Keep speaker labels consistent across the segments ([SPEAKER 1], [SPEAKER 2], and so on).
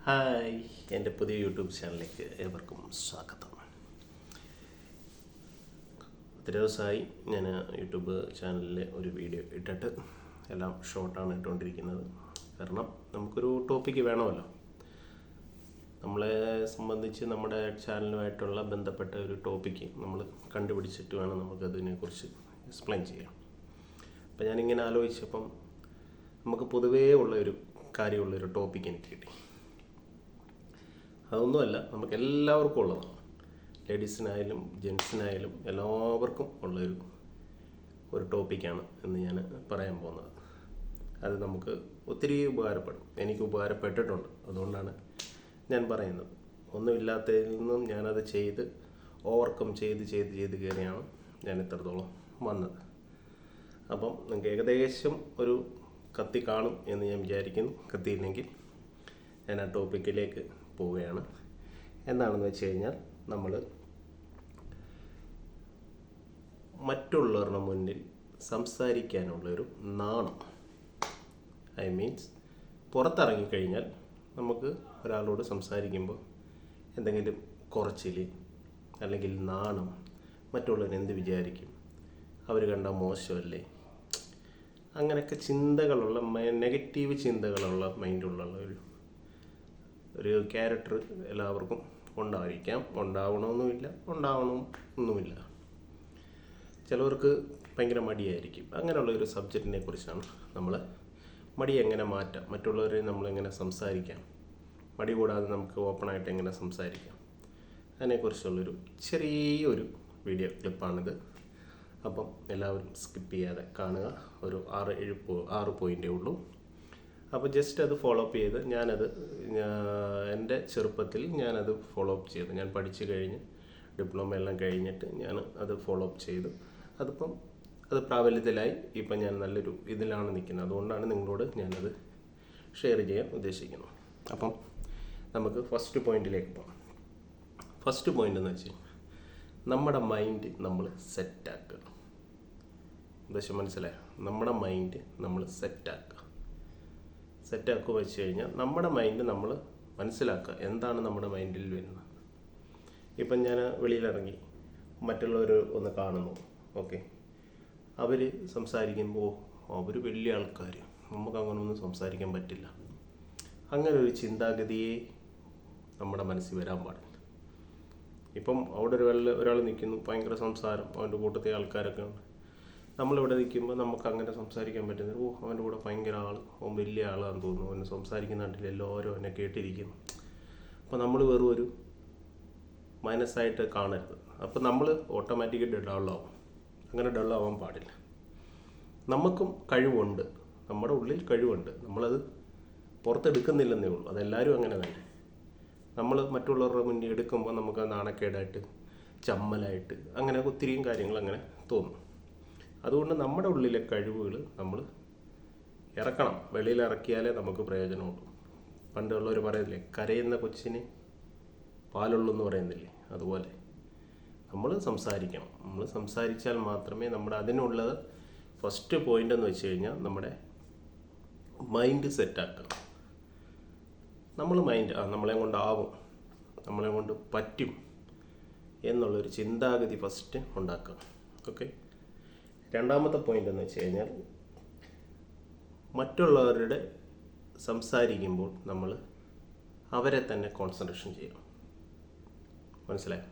[SPEAKER 1] Hi, എൻ്റെ പുതിയ YouTube ചാനലിലേക്ക് ഏവർക്കും സ്വാഗതം. ഒത്തിരി ദിവസമായി ഞാൻ യൂട്യൂബ് ചാനലിൽ ഒരു വീഡിയോ ഇട്ടിട്ട് എല്ലാം ഷോർട്ടാണ് ഇട്ടുകൊണ്ടിരിക്കുന്നത്. കാരണം നമുക്കൊരു ടോപ്പിക്ക് വേണമല്ലോ. നമ്മളെ സംബന്ധിച്ച് നമ്മുടെ ചാനലുമായിട്ടുള്ള ബന്ധപ്പെട്ട ഒരു ടോപ്പിക്ക് നമ്മൾ കണ്ടുപിടിച്ചിട്ട് വേണം നമുക്കതിനെക്കുറിച്ച് എക്സ്പ്ലെയിൻ ചെയ്യാം. അപ്പം ഞാനിങ്ങനെ ആലോചിച്ചപ്പം നമുക്ക് പൊതുവേ ഉള്ളൊരു കാര്യമുള്ളൊരു ടോപ്പിക്ക് എനിക്ക് കിട്ടി. അതൊന്നുമല്ല, നമുക്ക് എല്ലാവർക്കും ഉള്ളതാണ്. ലേഡീസിനായാലും ജെൻസിനായാലും എല്ലാവർക്കും ഉള്ളൊരു ടോപ്പിക്കാണ് എന്ന് ഞാൻ പറയാൻ പോകുന്നത്. അത് നമുക്ക് ഒത്തിരി ഉപകാരപ്പെടും. എനിക്ക് ഉപകാരപ്പെട്ടിട്ടുണ്ട്. അതുകൊണ്ടാണ് ഞാൻ പറയുന്നത്. ഒന്നുമില്ലാത്തതിൽ നിന്നും ഞാനത് ചെയ്ത് ഓവർകം ചെയ്ത് കയറിയാണ് ഞാൻ ഇത്രത്തോളം വന്നത്. അപ്പം നിങ്ങൾക്ക് ഏകദേശം ഒരു കത്തി കാണും എന്ന് ഞാൻ വിചാരിക്കുന്നു. കത്തിയില്ലെങ്കിൽ ഞാൻ ആ ടോപ്പിക്കിലേക്ക് പോവുകയാണ്. എന്താണെന്ന് വെച്ച് കഴിഞ്ഞാൽ, നമ്മൾ മറ്റുള്ളവരുടെ മുന്നിൽ സംസാരിക്കാനുള്ളൊരു നാണം. മീൻസ് പുറത്തിറങ്ങിക്കഴിഞ്ഞാൽ നമുക്ക് ഒരാളോട് സംസാരിക്കുമ്പോൾ എന്തെങ്കിലും കുറച്ചിൽ അല്ലെങ്കിൽ നാണം, മറ്റുള്ളവർ എന്ത് വിചാരിക്കും, അവർ കണ്ട മോശമല്ലേ, അങ്ങനെയൊക്കെ ചിന്തകളുള്ള നെഗറ്റീവ് ചിന്തകളുള്ള മൈൻഡുള്ള ഒരു ക്യാരക്ടർ എല്ലാവർക്കും ഉണ്ടായിരിക്കാം. ഉണ്ടാവണമെന്നില്ല. ചിലവർക്ക് ഭയങ്കര മടിയായിരിക്കും. അങ്ങനെയുള്ള ഒരു സബ്ജക്റ്റിനെ കുറിച്ചാണ് നമ്മൾ മടി എങ്ങനെ മാറ്റാം, മറ്റുള്ളവരെ നമ്മളെങ്ങനെ സംസാരിക്കാം, മടി കൂടാതെ നമുക്ക് ഓപ്പണായിട്ട് എങ്ങനെ സംസാരിക്കാം, അതിനെക്കുറിച്ചുള്ളൊരു ചെറിയൊരു വീഡിയോ ക്ലിപ്പാണിത്. അപ്പം എല്ലാവരും സ്കിപ്പ് ചെയ്യാതെ കാണുക. ഒരു 6 പോയിൻ്റേ ഉള്ളൂ. അപ്പോൾ ജസ്റ്റ് അത് ഫോളോ അപ്പ് ചെയ്ത് എൻ്റെ ചെറുപ്പത്തിൽ ഞാനത് ഫോളോ അപ്പ് ചെയ്തു. ഞാൻ പഠിച്ചു കഴിഞ്ഞ് ഡിപ്ലോമ എല്ലാം കഴിഞ്ഞിട്ട് ഞാൻ അത് ഫോളോ അപ്പ് ചെയ്തു. അത് പ്രാബല്യത്തിലായി. ഇപ്പം ഞാൻ നല്ലൊരു ഇതിലാണ് നിൽക്കുന്നത്. അതുകൊണ്ടാണ് നിങ്ങളോട് ഞാനത് ഷെയർ ചെയ്യാൻ ഉദ്ദേശിക്കുന്നത്. അപ്പം നമുക്ക് ഫസ്റ്റ് പോയിന്റിലേക്ക് പോകാം. ഫസ്റ്റ് പോയിന്റ് എന്ന് വെച്ചാൽ, നമ്മുടെ മൈൻഡ് നമ്മൾ സെറ്റാക്കുക. ഉദ്ദേശം മനസ്സിലായോ? നമ്മുടെ മൈൻഡ് നമ്മൾ സെറ്റാക്കുക വെച്ച് കഴിഞ്ഞാൽ, നമ്മുടെ മൈൻഡ് നമ്മൾ മനസ്സിലാക്കുക എന്താണ് നമ്മുടെ മൈൻഡിൽ വരുന്നത്. ഇപ്പം ഞാൻ വെളിയിലിറങ്ങി മറ്റുള്ളവർ ഒന്ന് കാണുന്നു, ഓക്കെ, അവർ സംസാരിക്കുമ്പോൾ അവർ വലിയ ആൾക്കാർ, നമുക്ക് അങ്ങനെയൊന്നും സംസാരിക്കാൻ പറ്റില്ല. അങ്ങനെ ഒരു ചിന്താഗതിയെ നമ്മുടെ മനസ്സിൽ വരാൻ പാടില്ല. ഇപ്പം അവിടെ ഒരാൾ നിൽക്കുന്നു, ഭയങ്കര സംസാരം, അവൻ്റെ കൂട്ടത്തെ ആൾക്കാരൊക്കെ ഉണ്ട്. നമ്മളിവിടെ നിൽക്കുമ്പോൾ നമുക്ക് അങ്ങനെ സംസാരിക്കാൻ പറ്റുന്നത്, അവൻ്റെ കൂടെ ഭയങ്കര അവൻ വലിയ ആളാണെന്ന് തോന്നുന്നു, അവന് സംസാരിക്കുന്ന കണ്ടില്ല, എല്ലാവരും അവനെ കേട്ടിരിക്കുന്നു. അപ്പോൾ നമ്മൾ വെറും ഒരു മൈനസായിട്ട് കാണരുത്. അപ്പോൾ നമ്മൾ ഓട്ടോമാറ്റിക്കായിട്ട് ഡള്ളാവും. അങ്ങനെ ഡള്ളാവാൻ പാടില്ല. നമുക്കും കഴിവുണ്ട്, നമ്മുടെ ഉള്ളിൽ കഴിവുണ്ട്, നമ്മളത് പുറത്തെടുക്കുന്നില്ലെന്നേ ഉള്ളൂ. അതെല്ലാവരും അങ്ങനെ തന്നെ. നമ്മൾ മറ്റുള്ളവരുടെ മുന്നിൽ എടുക്കുമ്പോൾ നമുക്ക് നാണക്കേടായിട്ട്, ചമ്മലായിട്ട്, അങ്ങനെ ഒത്തിരിയും കാര്യങ്ങൾ അങ്ങനെ തോന്നും. അതുകൊണ്ട് നമ്മുടെ ഉള്ളിലെ കഴിവുകൾ നമ്മൾ ഇറക്കണം. വെളിയിൽ ഇറക്കിയാലേ നമുക്ക് പ്രയോജനമുള്ളൂ. പണ്ടുള്ളവർ പറയുന്നില്ലേ, കരയുന്ന കൊച്ചിന് പാലുള്ളൂ എന്ന് പറയുന്നില്ലേ, അതുപോലെ നമ്മൾ സംസാരിക്കണം. നമ്മൾ സംസാരിച്ചാൽ മാത്രമേ അതിനുള്ളത്. ഫസ്റ്റ് പോയിന്റ് എന്ന് വെച്ച് കഴിഞ്ഞാൽ, നമ്മുടെ മൈൻഡ് സെറ്റാക്കണം. നമ്മളെ കൊണ്ടാവും, നമ്മളെ കൊണ്ട് പറ്റും എന്നുള്ളൊരു ചിന്താഗതി ഫസ്റ്റ് ഉണ്ടാക്കുക. ഓക്കെ. രണ്ടാമത്തെ പോയിന്റ് എന്ന് വെച്ച് കഴിഞ്ഞാൽ, മറ്റുള്ളവരുടെ സംസാരിക്കുമ്പോൾ നമ്മൾ അവരെ തന്നെ കോൺസെൻട്രേഷൻ ചെയ്യണം. മനസ്സിലായോ?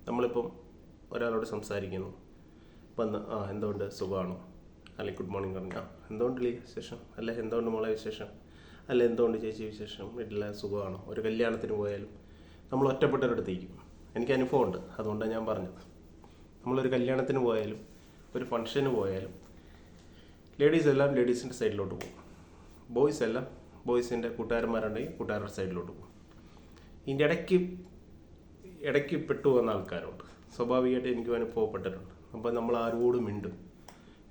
[SPEAKER 1] നമ്മളിപ്പം ഒരാളോട് സംസാരിക്കുന്നു, വന്ന് എന്തുകൊണ്ട് സുഖമാണോ, അല്ലെങ്കിൽ ഗുഡ് മോർണിംഗ് പറഞ്ഞു, എന്തുകൊണ്ട് വിശേഷം, അല്ലെ എന്തുകൊണ്ട് മോളെ വിശേഷം, അല്ല എന്തുകൊണ്ട് ചേച്ചി വിശേഷം, വീട്ടിലെ സുഖമാണോ. ഒരു കല്യാണത്തിന് പോയാലും നമ്മൾ ഒറ്റപ്പെട്ടൊരിടത്തേക്കും, എനിക്ക് അനുഭവമുണ്ട്, അതുകൊണ്ടാണ് ഞാൻ പറഞ്ഞത്. നമ്മളൊരു കല്യാണത്തിന് പോയാലും ഒരു ഫംഗ്ഷന് പോയാലും ലേഡീസ് എല്ലാം ലേഡീസിൻ്റെ സൈഡിലോട്ട് പോകും, ബോയ്സ് എല്ലാം ബോയ്സിൻ്റെ കൂട്ടുകാരന്മാരുണ്ടെങ്കിൽ കൂട്ടുകാരുടെ സൈഡിലോട്ട് പോകും. ഇതിൻ്റെ ഇടയ്ക്ക് പെട്ടു വന്ന ആൾക്കാരുണ്ട്. സ്വാഭാവികമായിട്ട് എനിക്കും അനുഭവപ്പെട്ടിട്ടുണ്ട്. അപ്പോൾ നമ്മൾ ആരോടും മിണ്ടും,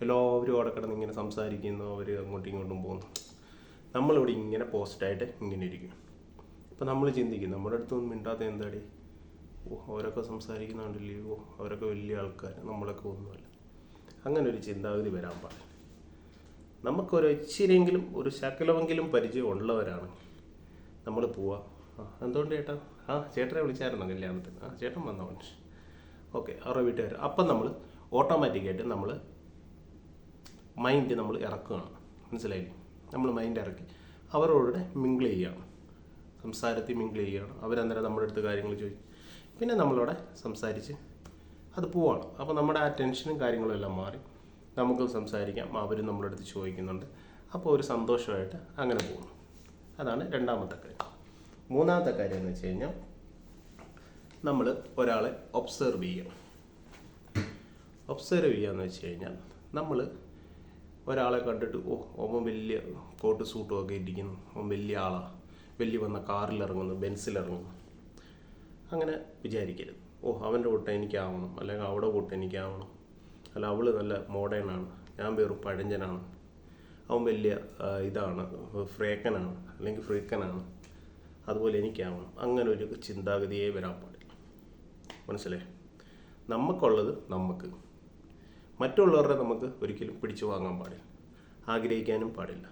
[SPEAKER 1] എല്ലാവരും അവിടെ കിടന്ന് ഇങ്ങനെ സംസാരിക്കുന്നു, അവർ അങ്ങോട്ടും ഇങ്ങോട്ടും പോകുന്നു. നമ്മളിവിടെ ഇങ്ങനെ പോസ്റ്റായിട്ട് ഇങ്ങനെ ഇരിക്കും. അപ്പോൾ നമ്മൾ ചിന്തിക്കും, നമ്മുടെ അടുത്തൊന്നും മിണ്ടാത്ത എന്താടി, അവരൊക്കെ സംസാരിക്കുന്നുണ്ടല്ലോ, അവരൊക്കെ വലിയ ആൾക്കാർ, നമ്മളൊക്കെ ഒന്നുമല്ല. അങ്ങനെ ഒരു ചിന്താഗതി വരാൻ പാടില്ല. നമുക്കൊരു ഇച്ചിരിയെങ്കിലും ഒരു ശകലമെങ്കിലും പരിചയം ഉള്ളവരാണെങ്കിൽ നമ്മൾ പോവുക, എന്തുകൊണ്ട് ചേട്ടാ? ചേട്ടനെ വിളിച്ചായിരുന്നോ കല്യാണത്തിന്? ചേട്ടൻ വന്നോ? ഓക്കെ, അവരുടെ വീട്ടുകാർ. അപ്പം നമ്മൾ ഓട്ടോമാറ്റിക്കായിട്ട് നമ്മൾ മൈൻഡ് നമ്മൾ ഇറക്കുകയാണ്. മനസ്സിലായില്ലേ? നമ്മൾ മൈൻഡ് ഇറക്കി അവരോട് മിങ്കിൾ ചെയ്യുകയാണ്, സംസാരത്തിൽ മിങ്കിൾ ചെയ്യുകയാണ്. അവരന്നേരം നമ്മുടെ അടുത്ത് കാര്യങ്ങൾ ചോദിക്കും, പിന്നെ നമ്മളവിടെ സംസാരിച്ച് അത് പോവാണ്. അപ്പോൾ നമ്മുടെ ആ ടെൻഷനും കാര്യങ്ങളും എല്ലാം മാറി നമുക്ക് സംസാരിക്കാം. അവരും നമ്മുടെ അടുത്ത് ചോദിക്കുന്നുണ്ട്. അപ്പോൾ ഒരു സന്തോഷമായിട്ട് അങ്ങനെ പോകുന്നു. അതാണ് രണ്ടാമത്തെ കാര്യം. മൂന്നാമത്തെ കാര്യം എന്ന് വെച്ച് കഴിഞ്ഞാൽ നമ്മൾ ഒരാളെ ഒബ്സർവ് ചെയ്യണം. ഒബ്സർവ് ചെയ്യാന്ന് വെച്ച് കഴിഞ്ഞാൽ നമ്മൾ ഒരാളെ കണ്ടിട്ട് അവൻ വലിയ കോട്ട് സൂട്ടും ഒക്കെ ഇരിക്കുന്നു, അവൻ വലിയ ആളാണ്, വലിയ വന്ന കാറിലിറങ്ങുന്നു, ബെൻസിലിറങ്ങുന്നു, അങ്ങനെ വിചാരിക്കരുത്. അവൻ്റെ കൂട്ടം എനിക്കാവണം, അല്ലെങ്കിൽ അവിടെ കൂട്ടം എനിക്കാവണം, അല്ല അവൾ നല്ല മോഡേണാണ്, ഞാൻ വെറും പഴഞ്ചനാണ്, അവൻ വലിയ ഇതാണ്, ഫ്രേക്കനാണ് അല്ലെങ്കിൽ ഫ്രീക്കനാണ്, അതുപോലെ എനിക്കാവണം. അങ്ങനെ ഒരു ചിന്താഗതിയെ വരാൻ പാടില്ല. മനസ്സിലായി? നമുക്കുള്ളത് നമുക്ക്, മറ്റുള്ളവരുടെ നമുക്ക് ഒരിക്കലും പിടിച്ചു വാങ്ങാൻ പാടില്ല, ആഗ്രഹിക്കാനും പാടില്ല.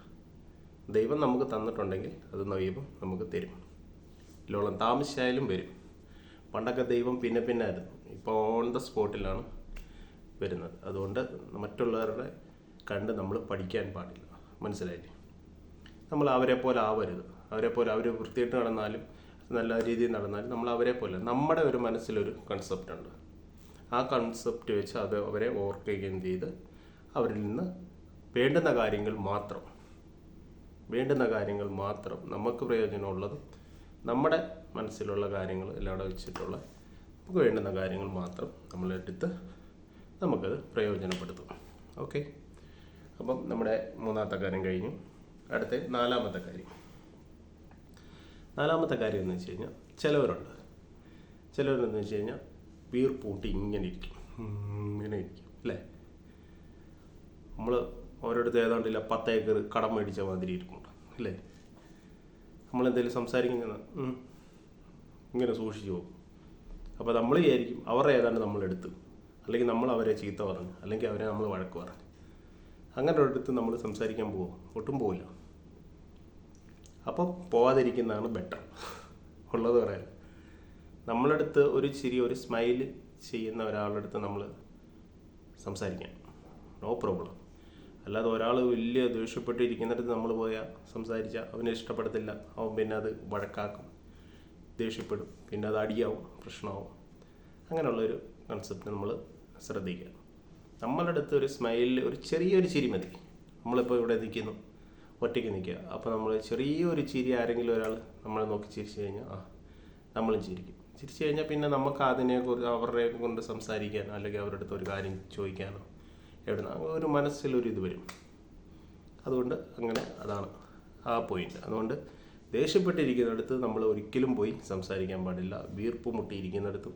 [SPEAKER 1] ദൈവം നമുക്ക് തന്നിട്ടുണ്ടെങ്കിൽ അത് ദൈവം നമുക്ക് തരും. ലോളം താമസിച്ചായാലും വരും. പണ്ടൊക്കെ ദൈവം പിന്നെ ആയിരുന്നു, ഇപ്പോൾ ഓൺ ദ സ്പോട്ടിലാണ് വരുന്നത്. അതുകൊണ്ട് മറ്റുള്ളവരുടെ കണ്ട് നമ്മൾ പഠിക്കാൻ പാടില്ല. മനസ്സിലായില്ലേ? നമ്മൾ അവരെ പോലെ ആവരുത്. അവർ വൃത്തിയിട്ട് നടന്നാലും നല്ല രീതിയിൽ നടന്നാലും നമ്മൾ അവരെ പോലെ, നമ്മുടെ ഒരു മനസ്സിലൊരു കൺസെപ്റ്റ് ഉണ്ട്. ആ കൺസെപ്റ്റ് വെച്ച് അത് അവരെ ഓവർകം ചെയ്ത് അവരിൽ നിന്ന് വേണ്ടുന്ന കാര്യങ്ങൾ മാത്രം നമുക്ക് പ്രയോജനമുള്ളത്, നമ്മുടെ മനസ്സിലുള്ള കാര്യങ്ങൾ എല്ലാം അവിടെ വെച്ചിട്ടുള്ള നമുക്ക് വേണ്ടുന്ന കാര്യങ്ങൾ മാത്രം നമ്മളെടുത്ത് നമുക്കത് പ്രയോജനപ്പെടുത്തും. ഓക്കെ, അപ്പം നമ്മുടെ മൂന്നാമത്തെ കാര്യം കഴിഞ്ഞു. അടുത്ത നാലാമത്തെ കാര്യം എന്ന് വെച്ച് കഴിഞ്ഞാൽ ചിലവരെന്ന് വെച്ച് കഴിഞ്ഞാൽ വീർപ്പൂട്ടി ഇങ്ങനെ ഇരിക്കും അല്ലേ? നമ്മൾ ഓരോരുത്തർ ഏതാണ്ടില്ല 10 ഏക്കർ കടം മേടിച്ച മാതിരി ഇരിക്കുന്നുണ്ട് അല്ലേ? നമ്മളെന്തെങ്കിലും സംസാരിക്കുന്ന ഇങ്ങനെ സൂക്ഷിച്ചു പോകും. അപ്പോൾ നമ്മൾ വിചാരിക്കും അവരുടെ ഏതാണ്ട് നമ്മളെടുത്ത്, അല്ലെങ്കിൽ നമ്മൾ അവരെ ചീത്ത പറഞ്ഞു, അല്ലെങ്കിൽ അവരെ നമ്മൾ വഴക്ക് പറഞ്ഞു. അങ്ങനെ ഒരിടത്ത് നമ്മൾ സംസാരിക്കാൻ ഒട്ടും പോവില്ല. അപ്പം പോവാതിരിക്കുന്നതാണ് ബെറ്റർ. ഉള്ളത് പറയാൻ, നമ്മളടുത്ത് ഒരു ചിരി, ഒരു സ്മൈല് ചെയ്യുന്ന ഒരാളുടെ അടുത്ത് നമ്മൾ സംസാരിക്കാം, നോ പ്രോബ്ലം. അല്ലാതെ ഒരാൾ വലിയ ദേഷ്യപ്പെട്ടിരിക്കുന്നിടത്ത് നമ്മൾ പോയാൽ സംസാരിച്ചാൽ അവനെ ഇഷ്ടപ്പെടത്തില്ല, അവൻ പിന്നെ അത് വഴക്കാക്കും, ദേഷ്യപ്പെടും, പിന്നെ അത് അടിയാവും, പ്രശ്നമാവും. അങ്ങനെയുള്ളൊരു കൺസെപ്റ്റ് നമ്മൾ ശ്രദ്ധിക്കുക. നമ്മളുടെ അടുത്ത് ഒരു സ്മൈലിൽ ഒരു ചെറിയൊരു ചിരി മതി. നമ്മളിപ്പോൾ ഇവിടെ നിൽക്കുന്നു, ഒറ്റയ്ക്ക് നിൽക്കുക, അപ്പോൾ നമ്മൾ ചെറിയൊരു ചിരി ആരെങ്കിലും ഒരാൾ നമ്മളെ നോക്കി ചിരിച്ചു കഴിഞ്ഞാൽ നമ്മളും ചിരിക്കും. ചിരിച്ചു കഴിഞ്ഞാൽ പിന്നെ നമുക്ക് അതിനെക്കുറിച്ച് അവരുടെ കൊണ്ട് സംസാരിക്കാനോ അല്ലെങ്കിൽ അവരുടെ അടുത്ത് ഒരു കാര്യം ചോദിക്കാനോ ഒരു മനസ്സിലൊരു ഇത് വരും. അതുകൊണ്ട് അതാണ് ആ പോയിന്റ്. അതുകൊണ്ട് ദേഷ്യപ്പെട്ടിരിക്കുന്നിടത്ത് നമ്മൾ ഒരിക്കലും പോയി സംസാരിക്കാൻ പാടില്ല. വീർപ്പ് മുട്ടിയിരിക്കുന്നിടത്ത്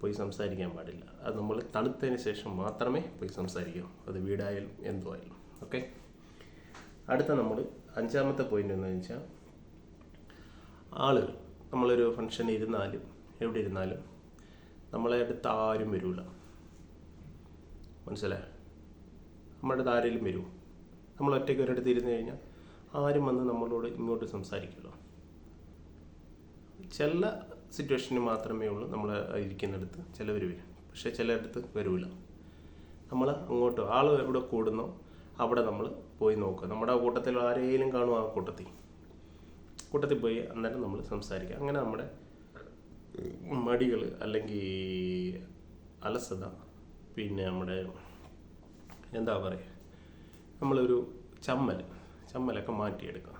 [SPEAKER 1] പോയി സംസാരിക്കാൻ പാടില്ല. അത് നമ്മൾ തണുത്തതിന് ശേഷം മാത്രമേ പോയി സംസാരിക്കൂ, അത് വീടായാലും എന്തുമായാലും. ഓക്കെ, അടുത്ത നമ്മൾ അഞ്ചാമത്തെ പോയിന്റ് എന്താണെന്ന് വെച്ചാൽ, ആളുകൾ നമ്മളൊരു ഫംഗ്ഷൻ ഇരുന്നാലും എവിടെ ഇരുന്നാലും നമ്മളെ അടുത്ത് ആരും വരില്ല. മനസ്സിലായി? നമ്മുടെ അടുത്ത് ആരെങ്കിലും വരുമോ? നമ്മൾ ഒറ്റയ്ക്ക് ഒരിടത്ത് ഇരുന്ന് കഴിഞ്ഞാൽ ആരും വന്ന് നമ്മളോട് ഇങ്ങോട്ട് സംസാരിക്കുമല്ലോ. ചില സിറ്റുവേഷന് മാത്രമേ ഉള്ളൂ നമ്മൾ ഇരിക്കുന്നിടത്ത് ചിലവർ വരും, പക്ഷേ ചിലയിടത്ത് വരില്ല. നമ്മൾ അങ്ങോട്ട് ആൾ എവിടെ കൂടുന്നോ അവിടെ നമ്മൾ പോയി നോക്കുക. നമ്മുടെ കൂട്ടത്തിൽ ആരെങ്കിലും കാണുമോ? ആ കൂട്ടത്തിൽ പോയി അന്നേരം നമ്മൾ സംസാരിക്കുക. അങ്ങനെ നമ്മുടെ മടികൾ അല്ലെങ്കിൽ അലസത, പിന്നെ നമ്മുടെ എന്താ പറയുക, നമ്മളൊരു ചമ്മലൊക്കെ മാറ്റിയെടുക്കുക.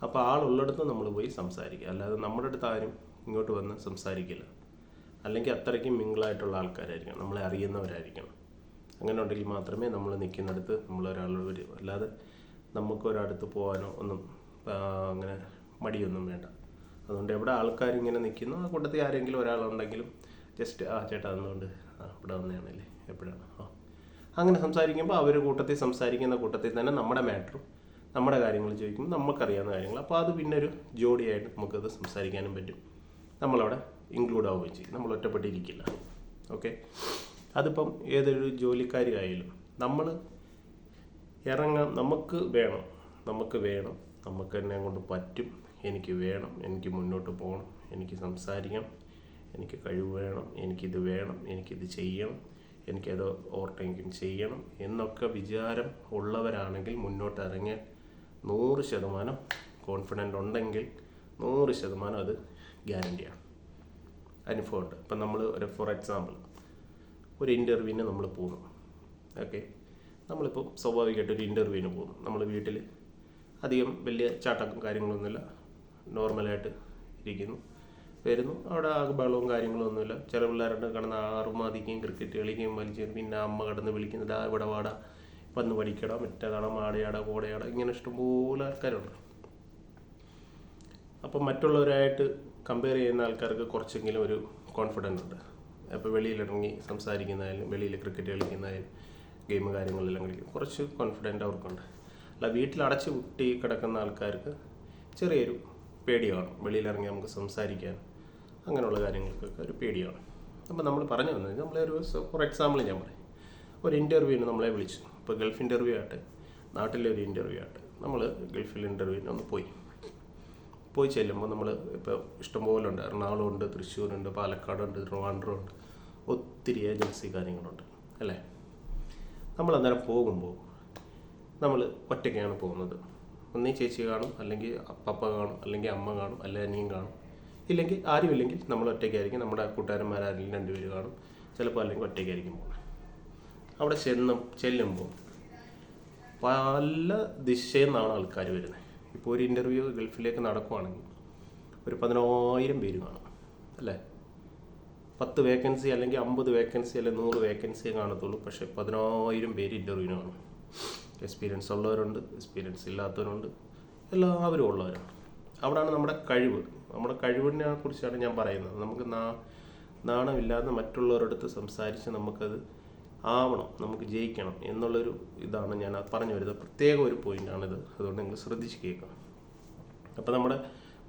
[SPEAKER 1] അപ്പോൾ ആളുള്ളിടത്ത് നമ്മൾ പോയി സംസാരിക്കുക. അല്ലാതെ നമ്മുടെ അടുത്ത് ആരും ഇങ്ങോട്ട് വന്ന് സംസാരിക്കില്ല. അല്ലെങ്കിൽ അത്രയ്ക്കും മിങ്കിളായിട്ടുള്ള ആൾക്കാരായിരിക്കണം, നമ്മളെ അറിയുന്നവരായിരിക്കണം. അങ്ങനെ ഉണ്ടെങ്കിൽ മാത്രമേ നമ്മൾ നിൽക്കുന്നിടത്ത് നമ്മളൊരാൾ വരും. അല്ലാതെ നമുക്ക് ഒരിടത്ത് പോകാനോ ഒന്നും അങ്ങനെ മടിയൊന്നും വേണ്ട. അതുകൊണ്ട് എവിടെ ആൾക്കാരിങ്ങനെ നിൽക്കുന്നു ആ കൂട്ടത്തിൽ ആരെങ്കിലും ഒരാളുണ്ടെങ്കിലും ജസ്റ്റ് ചേട്ടാ എന്നുകൊണ്ട് ഇവിടെ വന്നതാണല്ലേ എപ്പോഴാണ് അങ്ങനെ സംസാരിക്കുമ്പോൾ അവർ കൂട്ടത്തിൽ സംസാരിക്കുന്ന കൂട്ടത്തിൽ തന്നെ നമ്മുടെ മാറ്ററും നമ്മുടെ കാര്യങ്ങൾ ചോദിക്കുമ്പോൾ നമുക്കറിയാവുന്ന കാര്യങ്ങൾ, അപ്പോൾ അത് പിന്നെ ഒരു ജോഡിയായിട്ട് നമുക്കത് സംസാരിക്കാനും പറ്റും. നമ്മളവിടെ ഇൻക്ലൂഡ് ആവുകയും ചെയ്യും, നമ്മൾ ഒറ്റപ്പെട്ടിരിക്കില്ല. ഓക്കെ, അതിപ്പം ഏതൊരു ജോലിക്കാരിയായാലും നമ്മൾ ഇറങ്ങാം, നമുക്ക് വേണം, നമുക്ക് എന്നെ കൊണ്ട് പറ്റും എനിക്ക് വേണം, എനിക്ക് മുന്നോട്ട് പോകണം, എനിക്ക് സംസാരിക്കണം, എനിക്ക് കഴിവ് വേണം, എനിക്കിത് വേണം, എനിക്കിത് ചെയ്യണം, എനിക്കത് ഓവർടേക്കിങ് ചെയ്യണം എന്നൊക്കെ വിചാരം ഉള്ളവരാണെങ്കിൽ മുന്നോട്ട് ഇറങ്ങിയാൽ 100% കോൺഫിഡൻ്റ് ഉണ്ടെങ്കിൽ 100% അത് ഗ്യാരണ്ടിയാണ്. അനുഭവമുണ്ട്. ഇപ്പം നമ്മൾ ഫോർ എക്സാമ്പിൾ ഒരു ഇൻ്റർവ്യൂവിന് നമ്മൾ പോകുന്നു. ഓക്കെ, നമ്മളിപ്പോൾ സ്വാഭാവികമായിട്ട് ഒരു ഇൻ്റർവ്യൂവിന് പോകുന്നു. നമ്മൾ വീട്ടിൽ അധികം വലിയ ചാട്ടക്കും കാര്യങ്ങളൊന്നുമില്ല, നോർമലായിട്ട് ഇരിക്കുന്നു, വരുന്നു. അവിടെ ബഹളവും കാര്യങ്ങളൊന്നുമില്ല. ചില പിള്ളേരുടെ കിടന്ന് ആറുമാതിക്കുകയും ക്രിക്കറ്റ് കളിക്കുകയും വലിച്ചു. പിന്നെ അമ്മ കിടന്ന് വിളിക്കുന്നത് ഇവിടെ വാടാ, വന്ന് പഠിക്കടാ, മറ്റേതാടാ, മാടയാടാ, കോടയാടാ, ഇങ്ങനെ ഇഷ്ടംപോലെ ആൾക്കാരുണ്ട്. അപ്പം മറ്റുള്ളവരായിട്ട് കമ്പയർ ചെയ്യുന്ന ആൾക്കാർക്ക് കുറച്ചെങ്കിലും ഒരു കോൺഫിഡൻസ് ഉണ്ട്. അപ്പോൾ വെളിയിലിറങ്ങി സംസാരിക്കുന്നതായാലും, വെളിയിൽ ക്രിക്കറ്റ് കളിക്കുന്നതായാലും, ഗെയിം കാര്യങ്ങളെല്ലാം കളിക്കും, കുറച്ച് കോൺഫിഡൻറ്റ് അവർക്കുണ്ട്. അല്ല, വീട്ടിൽ അടച്ചു കുട്ടി കിടക്കുന്ന ആൾക്കാർക്ക് ചെറിയൊരു പേടി കാണും. വെളിയിലിറങ്ങി നമുക്ക് സംസാരിക്കാൻ, അങ്ങനെയുള്ള കാര്യങ്ങൾക്കൊക്കെ ഒരു പേടിയാണ്. അപ്പോൾ നമ്മൾ പറഞ്ഞു വന്നത്, നമ്മളൊരു ഫോർ എക്സാമ്പിൾ ഞാൻ പറയും, ഒരു ഇൻ്റർവ്യൂവിന് നമ്മളെ വിളിച്ചു. ഇപ്പോൾ ഗൾഫ് ഇൻ്റർവ്യൂ ആയിട്ട്, നാട്ടിലെ ഒരു ഇൻ്റർവ്യൂ ആയിട്ട് നമ്മൾ ഗൾഫിൽ ഇൻ്റർവ്യൂവിന് ഒന്ന് പോയി ചെല്ലുമ്പോൾ നമ്മൾ ഇപ്പോൾ ഇഷ്ടംപോലെ ഉണ്ട്. എറണാകുളമുണ്ട്, തൃശ്ശൂരുണ്ട്, പാലക്കാടുണ്ട്, ട്രിവാൻഡ്രമുണ്ട്, ഒത്തിരി ഏജൻസി കാര്യങ്ങളുണ്ട് അല്ലേ. നമ്മൾ അന്നേരം പോകുമ്പോൾ നമ്മൾ ഒറ്റയ്ക്കാണ് പോകുന്നത്. ഒന്നീ ചേച്ചി കാണും, അല്ലെങ്കിൽ പപ്പ കാണും, അല്ലെങ്കിൽ അമ്മ കാണും, അല്ലെങ്കിൽ അനിയൻ കാണും, ഇല്ലെങ്കിൽ ആരുമില്ലെങ്കിൽ നമ്മൾ ഒറ്റയ്ക്കായിരിക്കും. നമ്മുടെ കൂട്ടുകാരന്മാരാരെങ്കിലും 2 പേര് കാണും, ചിലപ്പോൾ അല്ലെങ്കിൽ ഒറ്റയ്ക്കായിരിക്കും പോകുന്നത്. അവിടെ ചെല്ലുമ്പോൾ പല ദിശയിൽ നിന്നാണ് ആൾക്കാർ വരുന്നത്. ഇപ്പോൾ ഒരു ഇൻ്റർവ്യൂ ഗൾഫിലേക്ക് നടക്കുവാണെങ്കിൽ ഒരു 10,000 പേര് കാണും അല്ലേ. 10 വേക്കൻസി അല്ലെങ്കിൽ 50 വേക്കൻസി അല്ലെങ്കിൽ 100 വേക്കൻസിയെ കാണത്തുള്ളൂ. പക്ഷേ 10,000 പേര് ഇൻ്റർവ്യൂവിന് കാണും. എക്സ്പീരിയൻസ് ഉള്ളവരുണ്ട്, എക്സ്പീരിയൻസ് ഇല്ലാത്തവരുണ്ട്, എല്ലാവരും ഉള്ളവരാണ്. അവിടെയാണ് നമ്മുടെ കഴിവിനെ കുറിച്ചാണ് ഞാൻ പറയുന്നത്. നമുക്ക് നാണമില്ലാതെ മറ്റുള്ളവരടുത്ത് സംസാരിച്ച് നമുക്കത് ആവണം, നമുക്ക് ജയിക്കണം എന്നുള്ളൊരു ഇതാണ് ഞാൻ പറഞ്ഞു വരുന്നത്. പ്രത്യേക ഒരു പോയിൻ്റാണിത്. അതുകൊണ്ട് നിങ്ങൾ ശ്രദ്ധിച്ച് കേൾക്കണം. അപ്പോൾ നമ്മുടെ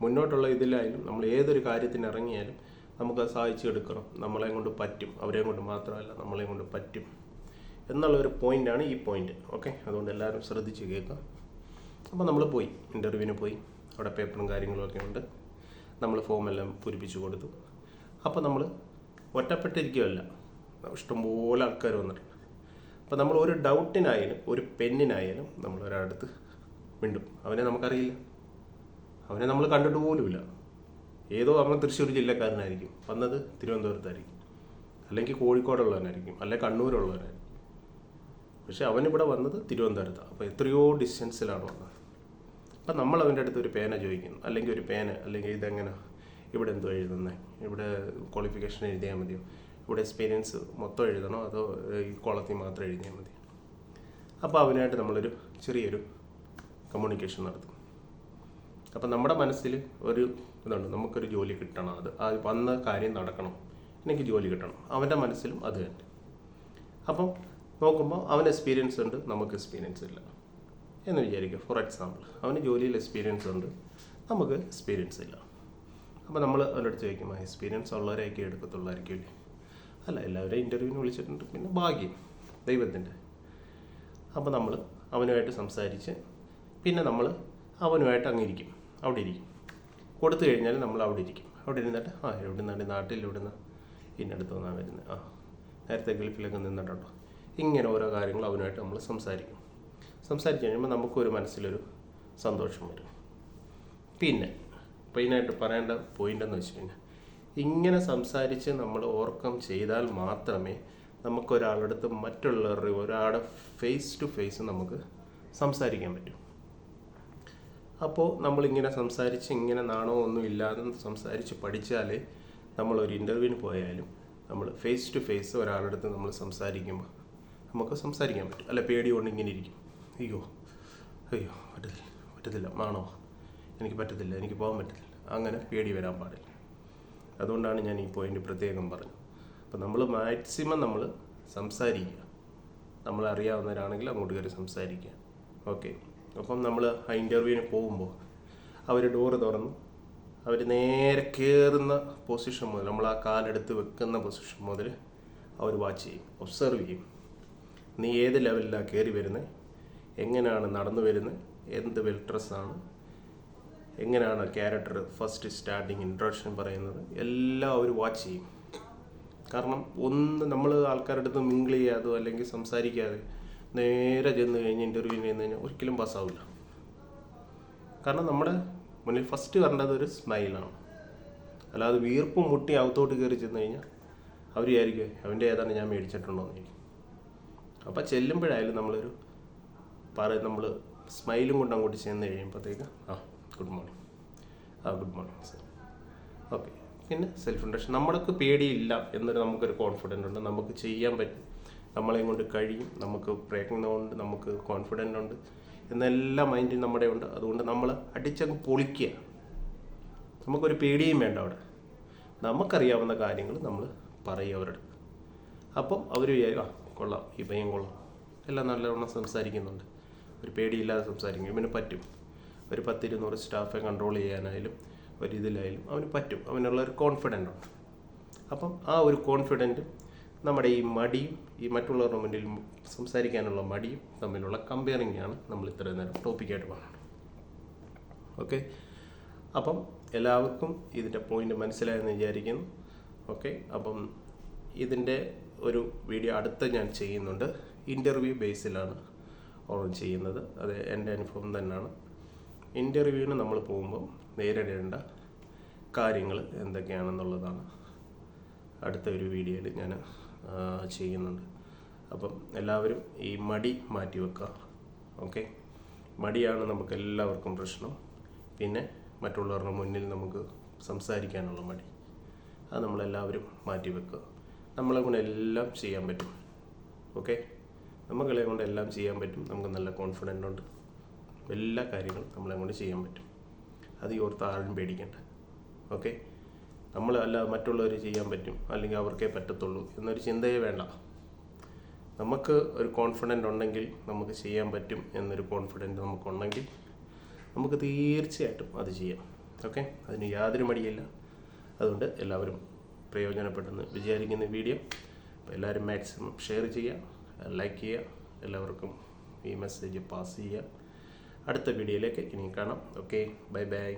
[SPEAKER 1] മുന്നോട്ടുള്ള ഇതിലായാലും നമ്മൾ ഏതൊരു കാര്യത്തിന് ഇറങ്ങിയാലും നമുക്കത് സാധിച്ചെടുക്കണം. നമ്മളെ കൊണ്ട് പറ്റും, അവരെ കൊണ്ട് മാത്രമല്ല നമ്മളെ കൊണ്ട് പറ്റും എന്നുള്ളൊരു പോയിൻ്റാണ് ഈ പോയിൻ്റ്. ഓക്കെ, അതുകൊണ്ട് എല്ലാവരും ശ്രദ്ധിച്ച് കേൾക്കാം. അപ്പോൾ നമ്മൾ ഇൻ്റർവ്യൂവിന് പോയി. അവിടെ പേപ്പറും കാര്യങ്ങളൊക്കെ ഉണ്ട്. നമ്മൾ ഫോമെല്ലാം പൂരിപ്പിച്ച് കൊടുത്തു. അപ്പോൾ നമ്മൾ ഒറ്റപ്പെട്ടിരിക്കുകയല്ല, ഇഷ്ടംപോലെ ആൾക്കാർ വന്നിട്ടുണ്ട്. അപ്പോൾ നമ്മൾ ഒരു ഡൗട്ടിനായാലും ഒരു പെന്നിനായാലും നമ്മൾ ഒരാളടുത്ത് മിണ്ടും. അവനെ നമുക്കറിയില്ല, അവനെ നമ്മൾ കണ്ടിട്ട് പോലുമില്ല. ഏതോ അവൻ തൃശ്ശൂർ ജില്ലക്കാരനായിരിക്കും, വന്നത് തിരുവനന്തപുരത്തായിരിക്കും, അല്ലെങ്കിൽ കോഴിക്കോടുള്ളവനായിരിക്കും, അല്ലെങ്കിൽ കണ്ണൂരുള്ളവനായിരിക്കും. പക്ഷെ അവനിവിടെ വന്നത് തിരുവനന്തപുരത്താണ്. അപ്പോൾ എത്രയോ ഡിസ്റ്റൻസിലാണ് വന്നത്. അപ്പം നമ്മൾ അവൻ്റെ അടുത്ത് ഒരു പേന ചോദിക്കുന്നു, അല്ലെങ്കിൽ ഒരു പേന, അല്ലെങ്കിൽ ഇതെങ്ങനെ, ഇവിടെ എന്തോ എഴുതുന്നത്, ഇവിടെ ക്വാളിഫിക്കേഷൻ എഴുതിയാൽ മതിയോ, ഇവിടെ എക്സ്പീരിയൻസ് മൊത്തം എഴുതണോ, അതോ ഈ കോളത്തിൽ മാത്രം എഴുതിയാൽ മതി. അപ്പോൾ അവനായിട്ട് നമ്മളൊരു ചെറിയൊരു കമ്മ്യൂണിക്കേഷൻ നടത്തും. അപ്പം നമ്മുടെ മനസ്സിൽ ഒരു ഇതുണ്ട്, നമുക്കൊരു ജോലി കിട്ടണം, അത് വന്ന കാര്യം നടക്കണം, എനിക്ക് ജോലി കിട്ടണം. അവൻ്റെ മനസ്സിലും അത് തന്നെ. അപ്പം നോക്കുമ്പോൾ അവന് എക്സ്പീരിയൻസ് ഉണ്ട്, നമുക്ക് എക്സ്പീരിയൻസ് ഇല്ല എന്ന് വിചാരിക്കുക. ഫോർ എക്സാമ്പിൾ, അവന് ജോലിയിൽ എക്സ്പീരിയൻസ് ഉണ്ട്, നമുക്ക് എക്സ്പീരിയൻസ് ഇല്ല. അപ്പോൾ നമ്മൾ അവൻ്റെ അടുത്ത് ചോദിക്കും, എക്സ്പീരിയൻസ് ഉള്ളവരെയൊക്കെ എടുക്കത്തുള്ളായിരിക്കില്ലേ? അല്ല, എല്ലാവരെയും ഇൻ്റർവ്യൂവിന് വിളിച്ചിട്ടുണ്ട്, പിന്നെ ഭാഗ്യം ദൈവത്തിൻ്റെ. അപ്പോൾ നമ്മൾ അവനുമായിട്ട് സംസാരിച്ച് പിന്നെ നമ്മൾ അവനുമായിട്ട് അങ്ങിരിക്കും, അവിടെ ഇരിക്കും. കൊടുത്തു കഴിഞ്ഞാൽ നമ്മൾ അവിടെ ഇരിക്കും. അവിടെ ഇരുന്നിട്ട് എവിടെ നിന്നാണ്, നാട്ടിൽ എവിടുന്ന, ഇന്നടുത്ത് നിന്നാണ് വരുന്നത്, നേരത്തെ ഗൾഫിലൊക്കെ നിന്നിട്ടുണ്ടോ, ഇങ്ങനെ ഓരോ കാര്യങ്ങൾ അവനുമായിട്ട് നമ്മൾ സംസാരിക്കും. സംസാരിച്ച് കഴിയുമ്പോൾ നമുക്കൊരു മനസ്സിലൊരു സന്തോഷം വരും. പിന്നെ മെയിനായിട്ട് പറയേണ്ട പോയിൻ്റെന്ന് വെച്ച് കഴിഞ്ഞാൽ, ഇങ്ങനെ സംസാരിച്ച് നമ്മൾ ഓവർകം ചെയ്താൽ മാത്രമേ നമുക്കൊരാളടുത്ത് ഒരാളുടെ ഫേസ് ടു ഫേസ് നമുക്ക് സംസാരിക്കാൻ പറ്റും. അപ്പോൾ നമ്മളിങ്ങനെ സംസാരിച്ച് ഇങ്ങനെ ഒന്നും ഇല്ലാതെ സംസാരിച്ച് പഠിച്ചാലേ നമ്മളൊരു ഇൻ്റർവ്യൂവിന് പോയാലും നമ്മൾ ഫേസ് ടു ഫേസ് ഒരാളടുത്ത് നമ്മൾ സംസാരിക്കുമ്പോൾ നമുക്ക് സംസാരിക്കാൻ പറ്റും. അല്ല, പേടി കൊണ്ട് ഇങ്ങനെ ഇരിക്കും, അയ്യോ പറ്റത്തില്ല, ആണോ, എനിക്ക് പറ്റത്തില്ല, എനിക്ക് പോകാൻ പറ്റില്ല, അങ്ങനെ പേടി വരാൻ പാടില്ല. അതുകൊണ്ടാണ് ഞാൻ ഈ പോയിൻ്റ് പ്രത്യേകം പറഞ്ഞത്. അപ്പോൾ നമ്മൾ മാക്സിമം നമ്മൾ സംസാരിക്കുക, നമ്മളറിയാവുന്നവരാണെങ്കിൽ അങ്ങോട്ട് കയറി സംസാരിക്കുക. ഓക്കെ, അപ്പം നമ്മൾ ആ ഇൻ്റർവ്യൂവിന് പോകുമ്പോൾ അവർ ഡോറ് തുറന്നു, അവർ നേരെ കയറുന്ന പൊസിഷൻ മുതൽ, നമ്മൾ ആ കാലെടുത്ത് വെക്കുന്ന പൊസിഷൻ മുതൽ അവർ വാച്ച് ചെയ്യും, ഒബ്സർവ് ചെയ്യും. നീ ഏത് ലെവലിലാണ് കയറി വരുന്നത്, എങ്ങനെയാണ് നടന്നു വരുന്നത്, എന്ത് വെൽ ഡ്രസ്സാണ്, എങ്ങനെയാണ് ക്യാരക്ടർ ഫസ്റ്റ് സ്റ്റാർട്ടിങ് ഇൻട്രൊഡക്ഷൻ പറയുന്നത് എല്ലാം അവർ വാച്ച് ചെയ്യും. കാരണം നമ്മൾ ആൾക്കാരുടെ അടുത്ത് മിങ്കിൾ ചെയ്യാതോ അല്ലെങ്കിൽ സംസാരിക്കാതെ നേരെ ചെന്ന് കഴിഞ്ഞ് ഇൻ്റർവ്യൂ ചെയ്യുന്ന കഴിഞ്ഞാൽ ഒരിക്കലും പാസ്സാവില്ല. കാരണം നമ്മുടെ മുന്നിൽ ഫസ്റ്റ് വരേണ്ടത് ഒരു സ്മൈലാണ്. അല്ലാതെ വീർപ്പും മുട്ടി അകത്തോട്ട് കയറി ചെന്ന് കഴിഞ്ഞാൽ അവർ വിചാരിക്കും അവൻ്റെ ഏതാണ് ഞാൻ മേടിച്ചിട്ടുണ്ടോ എന്ന് ചോദിക്കും. അപ്പോൾ ചെല്ലുമ്പോഴായാലും നമ്മൾ സ്മൈലും കൊണ്ട് അങ്ങോട്ട് ചെന്ന് കഴിയുമ്പോഴത്തേക്ക് good morning good morning sir, okay. പിന്നെ സെൽഫ് ഇൻട്രൊഡക്ഷൻ. നമ്മൾക്ക് പേടിയില്ല എന്നൊരു നമുക്കൊരു കോൺഫിഡൻ്റ് ഉണ്ട്, നമുക്ക് ചെയ്യാൻ പറ്റും, നമ്മളെയും കൊണ്ട് കഴിയും, നമുക്ക് പ്രയത്നമുണ്ട്, നമുക്ക് കോൺഫിഡൻ്റ് ഉണ്ട് എന്നെല്ലാം മൈൻഡിൽ നമ്മുടെ ഉണ്ട്. അതുകൊണ്ട് നമ്മൾ അടിച്ചങ്ങ് പൊളിക്കുക. നമുക്കൊരു പേടിയും വേണ്ട. അവിടെ നമുക്കറിയാവുന്ന കാര്യങ്ങൾ നമ്മൾ പറയുക അവരുടെ. അപ്പം അവർ വിചാരിക്കും കൊള്ളാം, ഈ പയ്യൻ കൊള്ളാം, എല്ലാം നല്ലവണ്ണം സംസാരിക്കുന്നുണ്ട്, ഒരു പേടിയില്ലാതെ സംസാരിക്കും, ഇവന് പറ്റും. ഒരു 10-20 സ്റ്റാഫെ കൺട്രോൾ ചെയ്യാനായാലും ഒരിതിലായാലും അവന് പറ്റും, അവനുള്ളൊരു കോൺഫിഡൻ്റ് ഉണ്ട്. അപ്പം ആ ഒരു കോൺഫിഡൻറ്റും നമ്മുടെ ഈ മടിയും ഈ മറ്റുള്ളവരുടെ മുന്നിൽ സംസാരിക്കാനുള്ള മടിയും തമ്മിലുള്ള കമ്പയറിങ്ങാണ് നമ്മൾ ഇത്രയും നേരം ടോപ്പിക്കായിട്ട് പറയുന്നത്. ഓക്കെ, അപ്പം എല്ലാവർക്കും ഇതിൻ്റെ പോയിൻ്റ് മനസ്സിലായെന്ന് വിചാരിക്കുന്നു. ഓക്കെ, അപ്പം ഇതിൻ്റെ ഒരു വീഡിയോ അടുത്ത ഞാൻ ചെയ്യുന്നുണ്ട്. ഇൻ്റർവ്യൂ ബേസിലാണ് ഓൺ ചെയ്യുന്നത്. അത് എൻ്റെ അനുഭവം തന്നെയാണ്. ഇൻ്റർവ്യൂവിന് നമ്മൾ പോകുമ്പോൾ നേരിടേണ്ട കാര്യങ്ങൾ എന്തൊക്കെയാണെന്നുള്ളതാണ് അടുത്ത ഒരു വീഡിയോയിൽ ഞാൻ ചെയ്യുന്നുണ്ട്. അപ്പം എല്ലാവരും ഈ മടി മാറ്റി വെക്കുക. ഓക്കെ, മടിയാണ് നമുക്ക് എല്ലാവർക്കും പ്രശ്നം. പിന്നെ മറ്റുള്ളവരുടെ മുന്നിൽ നമുക്ക് സംസാരിക്കാനുള്ള മടി, അത് നമ്മളെല്ലാവരും മാറ്റി വെക്കുക. നമ്മളെ കൊണ്ട് എല്ലാം ചെയ്യാൻ പറ്റും. ഓക്കെ, നമ്മളെ കൊണ്ട് എല്ലാം ചെയ്യാൻ പറ്റും. നമുക്ക് നല്ല കോൺഫിഡൻ്റ് ഉണ്ട്. എല്ലാ കാര്യങ്ങളും നമ്മളെ കൊണ്ട് ചെയ്യാൻ പറ്റും. അത് ഓർത്ത് ആരും പേടിക്കണ്ട. ഓക്കെ, നമ്മളല്ല മറ്റുള്ളവർ ചെയ്യാൻ പറ്റും അല്ലെങ്കിൽ അവർക്കേ പറ്റത്തുള്ളൂ എന്നൊരു ചിന്തയേ വേണ്ട. നമുക്ക് ഒരു കോൺഫിഡൻ്റ് ഉണ്ടെങ്കിൽ നമുക്ക് ചെയ്യാൻ പറ്റും എന്നൊരു കോൺഫിഡൻറ്റ് നമുക്കുണ്ടെങ്കിൽ നമുക്ക് തീർച്ചയായിട്ടും അത് ചെയ്യാം. ഓക്കെ, അതിന് യാതൊരു മടിയില്ല. അതുകൊണ്ട് എല്ലാവരും പ്രയോജനപ്പെട്ടെന്ന് വിചാരിക്കുന്ന വീഡിയോ അപ്പോൾ എല്ലാവരും മാക്സിമം ഷെയർ ചെയ്യുക, ലൈക്ക് ചെയ്യുക, എല്ലാവർക്കും ഈ മെസ്സേജ് പാസ് ചെയ്യുക. അടുത്ത വീഡിയോയിലേക്ക് ഇനി കാണാം. Okay, bye bye.